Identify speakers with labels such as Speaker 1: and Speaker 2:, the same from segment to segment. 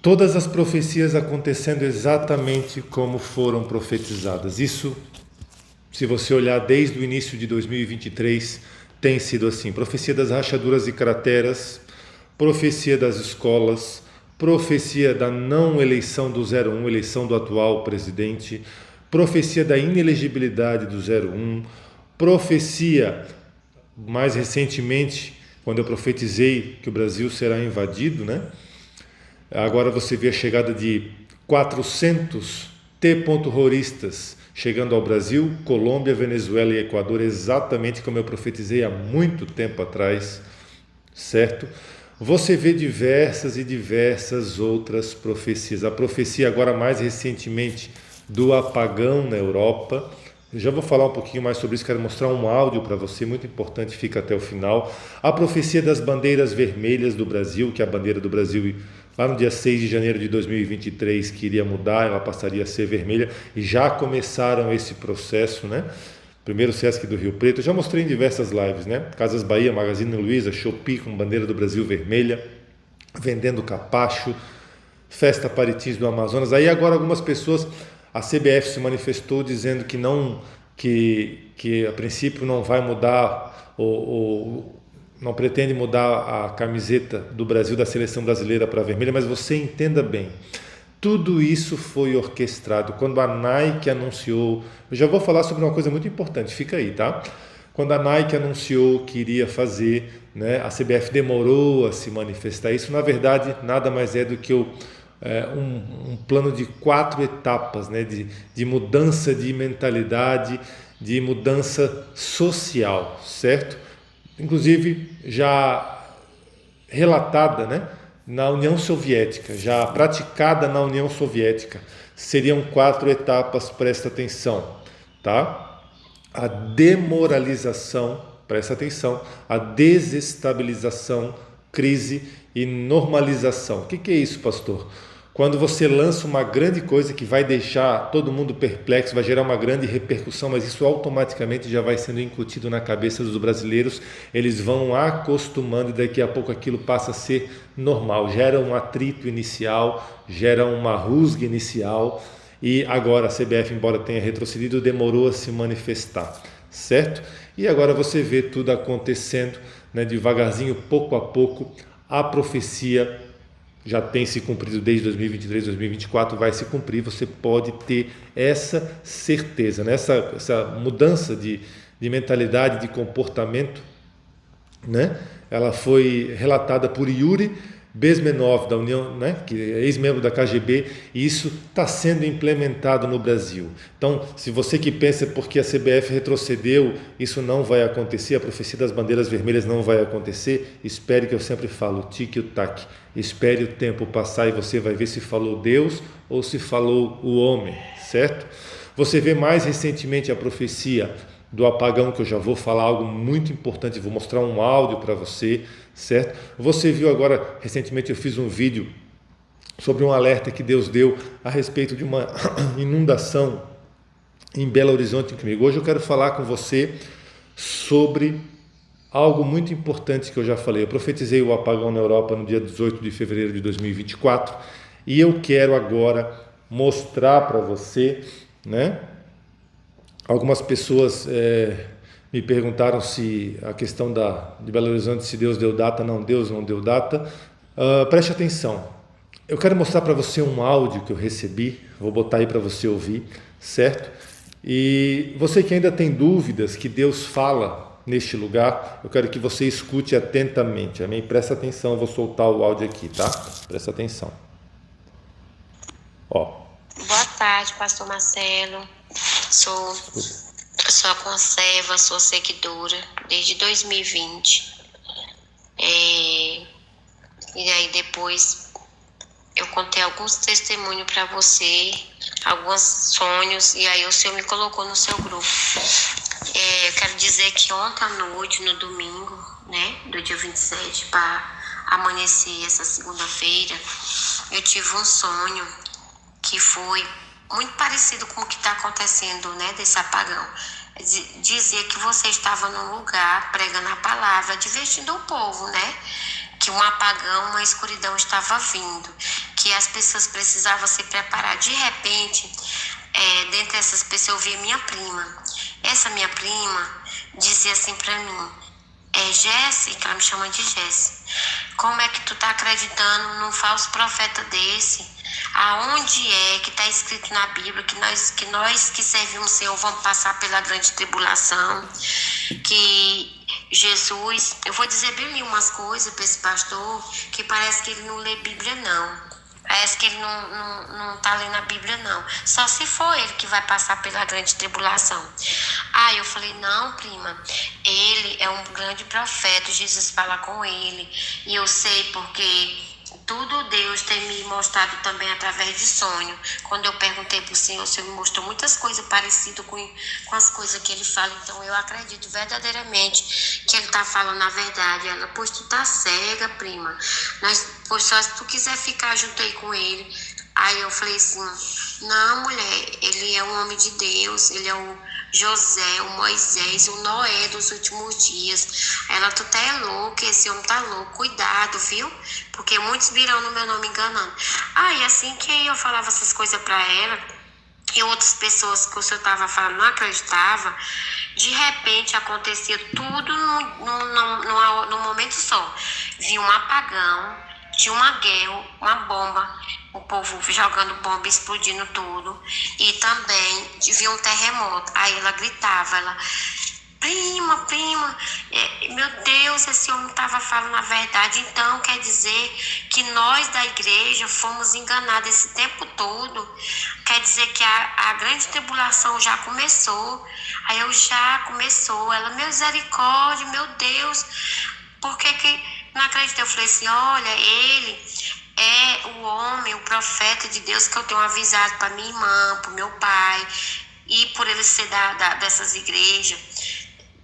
Speaker 1: Todas as profecias acontecendo exatamente como foram profetizadas. Isso, se você olhar desde o início de 2023, tem sido assim. Profecia das rachaduras e crateras, profecia das escolas, profecia da não eleição do 01, eleição do atual presidente, profecia da inelegibilidade do 01, profecia mais recentemente, quando eu profetizei que o Brasil será invadido, né? Agora você vê a chegada de 400 terroristas chegando ao Brasil, Colômbia, Venezuela e Equador, exatamente como eu profetizei há muito tempo atrás, certo? Você vê diversas e diversas outras profecias. A profecia agora mais recentemente do apagão na Europa. Eu já vou falar um pouquinho mais sobre isso, quero mostrar um áudio para você, muito importante, fica até o final. A profecia das bandeiras vermelhas do Brasil, que é a bandeira do Brasil lá no dia 6 de janeiro de 2023 que iria mudar, ela passaria a ser vermelha, e já começaram esse processo, né? Primeiro Sesc do Rio Preto, eu já mostrei em diversas lives, né? Casas Bahia, Magazine Luiza, Shopee com bandeira do Brasil vermelha, vendendo capacho, Festa Paritins do Amazonas. Aí agora algumas pessoas, a CBF se manifestou dizendo que não, que a princípio não vai mudar ou não pretende mudar a camiseta do Brasil, da seleção brasileira para vermelha, mas você entenda bem, tudo isso foi orquestrado. Quando a Nike anunciou, eu já vou falar sobre uma coisa muito importante, fica aí, tá? Quando a Nike anunciou que iria fazer, né, a CBF demorou a se manifestar. Isso, na verdade, nada mais é do que um plano de 4 etapas, né, de mudança de mentalidade, de mudança social, certo? Inclusive já relatada, né, na União Soviética, já praticada na União Soviética. Seriam 4 etapas, presta atenção, tá? A demoralização, presta atenção, a desestabilização, crise e normalização. O que é isso, pastor? Quando você lança uma grande coisa que vai deixar todo mundo perplexo, vai gerar uma grande repercussão, mas isso automaticamente já vai sendo incutido na cabeça dos brasileiros, eles vão acostumando e daqui a pouco aquilo passa a ser normal, gera um atrito inicial, gera uma rusga inicial e agora a CBF, embora tenha retrocedido, demorou a se manifestar, certo? E agora você vê tudo acontecendo, né, devagarzinho, pouco a pouco, a profecia já tem se cumprido desde 2023, 2024, vai se cumprir, você pode ter essa certeza, né? Essa mudança de mentalidade, de comportamento, né? Ela foi relatada por Yuri Bezmenov, da União, né? Que é ex-membro da KGB, e isso está sendo implementado no Brasil. Então, se você que pensa porque a CBF retrocedeu, isso não vai acontecer, a profecia das bandeiras vermelhas não vai acontecer, espere, que eu sempre falo, tique-tac, espere o tempo passar e você vai ver se falou Deus ou se falou o homem, certo? Você vê mais recentemente a profecia do apagão, que eu já vou falar algo muito importante, vou mostrar um áudio para você, certo? Você viu agora, recentemente eu fiz um vídeo sobre um alerta que Deus deu a respeito de uma inundação em Belo Horizonte comigo. Hoje eu quero falar com você sobre algo muito importante que eu já falei. Eu profetizei o apagão na Europa no dia 18 de fevereiro de 2024 e eu quero agora mostrar para você, né? Algumas pessoas me perguntaram se a questão de Belo Horizonte, se Deus deu data. Não, Deus não deu data. Preste atenção. Eu quero mostrar para você um áudio que eu recebi, vou botar aí para você ouvir, certo? E você que ainda tem dúvidas que Deus fala neste lugar, eu quero que você escute atentamente, amém? Presta atenção, eu vou soltar o áudio aqui, tá? Presta atenção. Ó.
Speaker 2: Boa tarde, pastor Marcelo. Sou sua conserva, sua seguidora desde 2020. E aí depois eu contei alguns testemunhos para você, alguns sonhos, e aí o Senhor me colocou no seu grupo. Eu quero dizer que ontem à noite, no domingo, né, do dia 27, para amanhecer essa segunda-feira, eu tive um sonho que foi muito parecido com o que está acontecendo, né, desse apagão. Dizia que você estava num lugar pregando a palavra, divertindo o povo, né? Que um apagão, uma escuridão estava vindo. Que que as pessoas precisavam se preparar. De repente, dentre essas pessoas eu vi a minha prima. Essa minha prima dizia assim para mim, Jéssica, ela me chama de Jéssica, como é que tu tá acreditando num falso profeta desse? Aonde é que está escrito na Bíblia que nós que servimos o Senhor vamos passar pela grande tribulação? Que Jesus, eu vou dizer bem umas coisas para esse pastor, que parece que ele não lê Bíblia não. Parece que ele não está lendo a Bíblia não. Só se for ele que vai passar pela grande tribulação. Eu falei, não, prima, ele é um grande profeta, Jesus fala com ele. E eu sei porque tudo Deus tem me mostrado também através de sonho. Quando eu perguntei para o Senhor me mostrou muitas coisas parecidas com as coisas que ele fala. Então eu acredito verdadeiramente que ele está falando a verdade. Ela, pois tu tá cega, prima. Pois só se tu quiser ficar junto aí com ele. Aí eu falei assim, não, mulher, ele é um homem de Deus, ele é o José, o Moisés, o Noé dos últimos dias. Ela, tu tá louca, esse homem tá louco, cuidado, viu? Porque muitos virão no meu nome enganando. E assim que eu falava essas coisas pra ela, e outras pessoas que o senhor tava falando não acreditavam, de repente acontecia tudo num momento só. Vi um apagão, tinha uma guerra, uma bomba, o povo jogando bomba, explodindo tudo. E também vi um terremoto. Aí ela gritava, prima, meu Deus, esse homem estava falando a verdade. Então quer dizer que nós da igreja fomos enganados esse tempo todo. Quer dizer que a grande tribulação já começou. Aí eu, já começou. Ela, misericórdia, meu Deus, por que não acreditei? Eu falei assim, olha, ele é o homem, o profeta de Deus que eu tenho avisado para minha irmã, para o meu pai, e por ele ser dessas igrejas.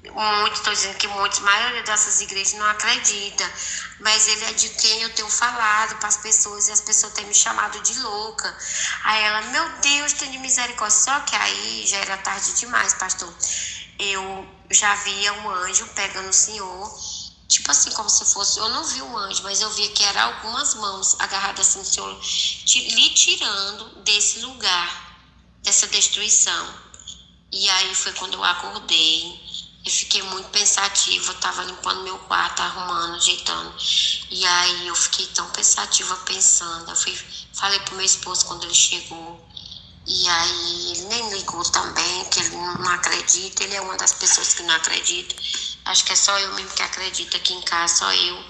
Speaker 2: Muitos, estou dizendo que a maioria dessas igrejas não acredita, mas ele é de quem eu tenho falado para as pessoas, e as pessoas têm me chamado de louca. Aí ela, meu Deus, tenha misericórdia. Só que aí já era tarde demais, pastor. Eu já via um anjo pegando o Senhor, tipo assim, como se fosse, eu não vi um anjo, mas eu via que eram algumas mãos agarradas assim no Senhor, lhe tirando desse lugar, dessa destruição. E aí foi quando eu acordei, eu fiquei muito pensativa, eu estava limpando meu quarto, arrumando, ajeitando, e aí eu fiquei tão pensativa, pensando. Eu falei pro meu esposo quando ele chegou, e aí ele nem ligou também, que ele não acredita, ele é uma das pessoas que não acredita. Acho que é só eu mesmo que acredito aqui em casa, só eu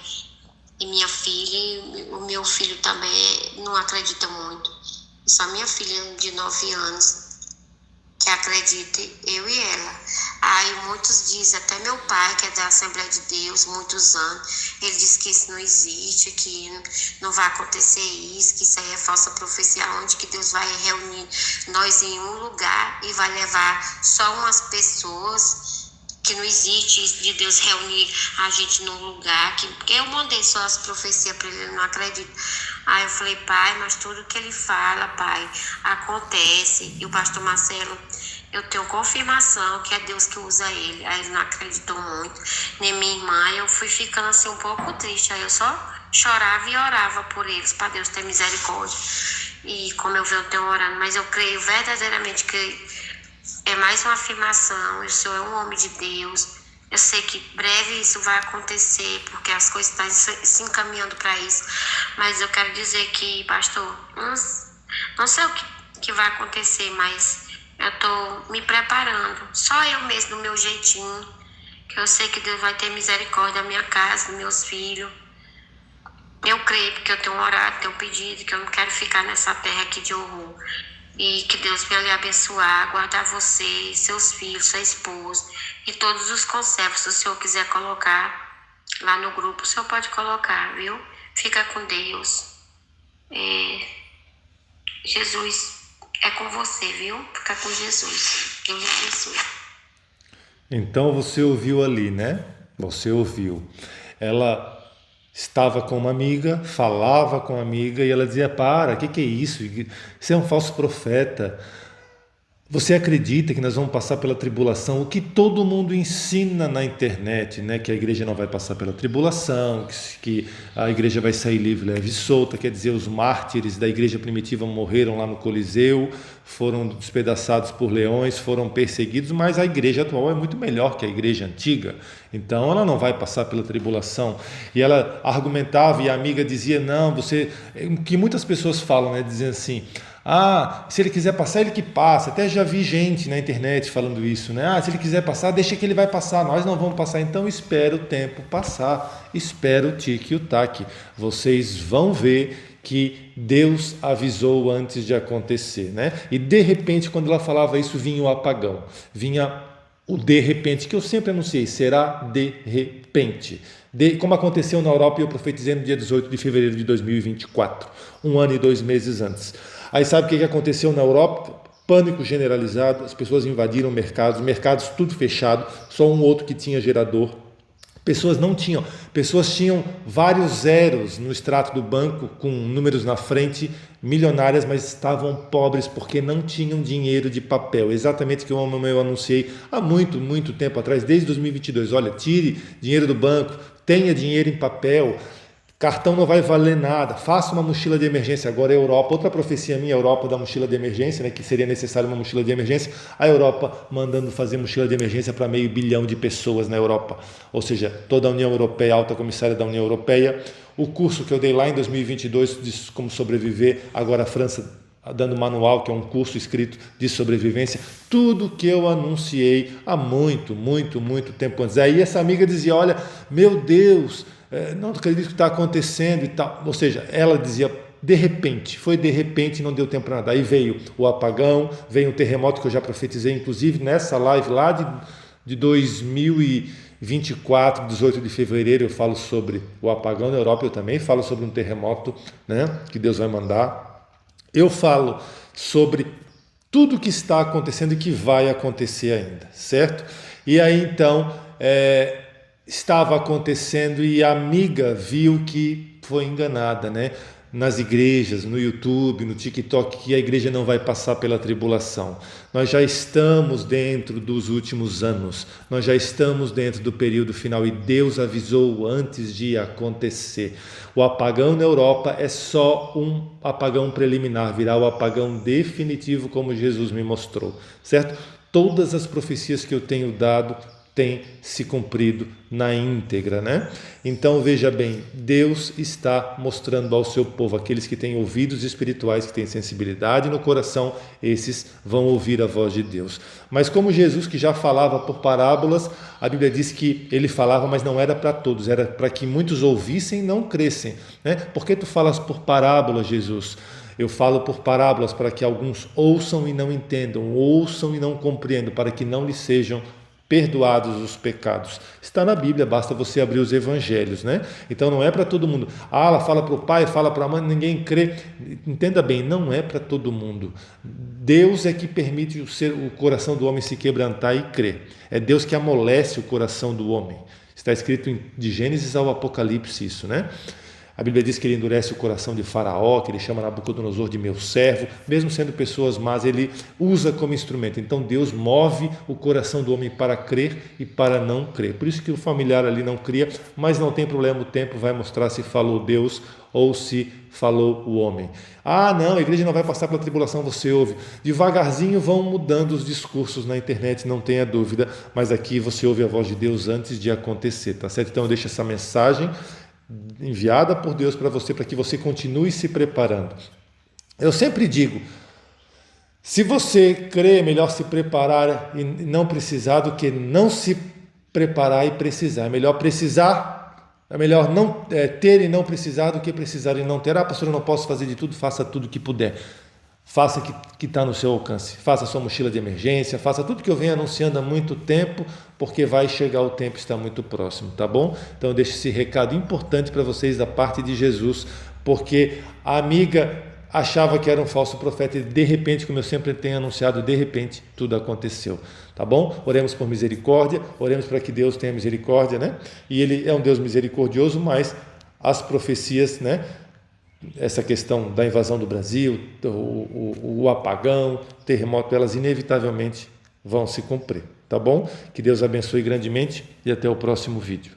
Speaker 2: e minha filha, e o meu filho também não acredita muito. Só minha filha de 9 anos que acredita, eu e ela. Aí muitos dizem, até meu pai, que é da Assembleia de Deus, muitos anos, ele diz que isso não existe, que não vai acontecer isso, que isso aí é falsa profecia, onde que Deus vai reunir nós em um lugar e vai levar só umas pessoas, que não existe isso de Deus reunir a gente num lugar, que eu mandei só as profecias para ele não acredita. Aí eu falei, pai, mas tudo que ele fala, pai, acontece. E o pastor Marcelo, eu tenho confirmação que é Deus que usa ele. Aí ele não acreditou muito, nem minha irmã. Eu fui ficando assim um pouco triste. Aí eu só chorava e orava por eles, para Deus ter misericórdia. E como eu venho orando, mas eu creio verdadeiramente que é mais uma afirmação, o Senhor é um homem de Deus. Eu sei que breve isso vai acontecer, porque as coisas estão se encaminhando para isso. Mas eu quero dizer que, pastor, não sei o que vai acontecer, mas eu estou me preparando. Só eu mesmo, do meu jeitinho, que eu sei que Deus vai ter misericórdia da minha casa, dos meus filhos. Eu creio, porque eu tenho orado, tenho pedido, que eu não quero ficar nessa terra aqui de horror. E que Deus venha lhe abençoar, guardar você, seus filhos, sua esposa e todos os conservos. Se o senhor quiser colocar lá no grupo, o senhor pode colocar, viu? Fica com Deus. Jesus é com você, viu? Fica com Jesus. Deus lhe abençoe.
Speaker 1: Então você ouviu ali, né? Você ouviu. Ela estava com uma amiga, falava com a amiga e ela dizia, para, o que é isso? Isso é um falso profeta. Você acredita que nós vamos passar pela tribulação? O que todo mundo ensina na internet, né? Que a igreja não vai passar pela tribulação, que a igreja vai sair livre, leve e solta. Quer dizer, os mártires da igreja primitiva morreram lá no Coliseu, foram despedaçados por leões, foram perseguidos, mas a igreja atual é muito melhor que a igreja antiga. Então ela não vai passar pela tribulação. E ela argumentava e a amiga dizia, não, você... O que muitas pessoas falam, né? Dizendo assim... se ele quiser passar, ele que passa. Até já vi gente na internet falando isso, né? Se ele quiser passar, deixa que ele vai passar. Nós não vamos passar. Então espera o tempo passar. Espera o tique e o taque. Vocês vão ver que Deus avisou antes de acontecer, né? E de repente, quando ela falava isso, vinha o apagão. Vinha o de repente, que eu sempre anunciei, será de repente. Como aconteceu na Europa e eu profetizei no dia 18 de fevereiro de 2024, 1 ano e 2 meses antes. Aí sabe o que aconteceu na Europa? Pânico generalizado, as pessoas invadiram mercados tudo fechado, só um outro que tinha gerador. Pessoas tinham vários zeros no extrato do banco, com números na frente, milionárias, mas estavam pobres porque não tinham dinheiro de papel. Exatamente o que eu anunciei há muito tempo atrás, desde 2022. Olha, tire dinheiro do banco, tenha dinheiro em papel. Cartão não vai valer nada, faça uma mochila de emergência. Agora a Europa, outra profecia minha, a Europa da mochila de emergência, né, que seria necessário uma mochila de emergência, a Europa mandando fazer mochila de emergência para 500 milhões de pessoas na Europa, ou seja, toda a União Europeia, a alta comissária da União Europeia. O curso que eu dei lá em 2022 de como sobreviver, agora a França dando manual, que é um curso escrito de sobrevivência, tudo que eu anunciei há muito tempo antes. Aí essa amiga dizia, olha, meu Deus, não acredito que está acontecendo e tal. Ou seja, ela dizia, de repente, foi de repente, não deu tempo para nada. Aí veio o apagão, veio um terremoto que eu já profetizei, inclusive nessa live lá de 2024, 18 de fevereiro, eu falo sobre o apagão na Europa, eu também falo sobre um terremoto, né, que Deus vai mandar. Eu falo sobre tudo que está acontecendo e que vai acontecer ainda, certo? E aí então estava acontecendo e a amiga viu que foi enganada, né? Nas igrejas, no YouTube, no TikTok, que a igreja não vai passar pela tribulação. Nós já estamos dentro dos últimos anos, nós já estamos dentro do período final e Deus avisou antes de acontecer. O apagão na Europa é só um apagão preliminar, virá o apagão definitivo, como Jesus me mostrou, certo? Todas as profecias que eu tenho dado tem se cumprido na íntegra, né? Então veja bem, Deus está mostrando ao seu povo, aqueles que têm ouvidos espirituais, que têm sensibilidade no coração, esses vão ouvir a voz de Deus. Mas como Jesus, que já falava por parábolas, a Bíblia diz que ele falava, mas não era para todos, era para que muitos ouvissem e não crescem, né? Por que tu falas por parábolas, Jesus? Eu falo por parábolas para que alguns ouçam e não entendam, ouçam e não compreendam, para que não lhes sejam perdoados os pecados. Está na Bíblia, basta você abrir os evangelhos, né? Então não é para todo mundo. Ela fala para o pai, fala para a mãe, ninguém crê. Entenda bem, não é para todo mundo. Deus é que permite o coração do homem se quebrantar e crer. É Deus que amolece o coração do homem. Está escrito de Gênesis ao Apocalipse isso, né? A Bíblia diz que ele endurece o coração de Faraó, que ele chama Nabucodonosor de meu servo, mesmo sendo pessoas más, ele usa como instrumento. Então Deus move o coração do homem para crer e para não crer. Por isso que o familiar ali não cria, mas não tem problema, o tempo vai mostrar se falou Deus ou se falou o homem. Não, a igreja não vai passar pela tribulação, você ouve. Devagarzinho vão mudando os discursos na internet, não tenha dúvida, mas aqui você ouve a voz de Deus antes de acontecer, tá certo? Então eu deixo essa mensagem enviada por Deus para você, para que você continue se preparando. Eu sempre digo, se você crê, é melhor se preparar e não precisar do que não se preparar e precisar. É melhor não ter e não precisar do que precisar e não ter. Pastor, eu não posso fazer de tudo, faça tudo que puder. Faça o que está no seu alcance, faça a sua mochila de emergência, faça tudo que eu venho anunciando há muito tempo, porque vai chegar o tempo, está muito próximo, tá bom? Então eu deixo esse recado importante para vocês da parte de Jesus, porque a amiga achava que era um falso profeta e de repente, como eu sempre tenho anunciado, de repente tudo aconteceu, tá bom? Oremos por misericórdia, oremos para que Deus tenha misericórdia, né? E Ele é um Deus misericordioso, mas as profecias, né? essa questão da invasão do Brasil, o apagão, terremoto, elas inevitavelmente vão se cumprir, tá bom? Que Deus abençoe grandemente e até o próximo vídeo.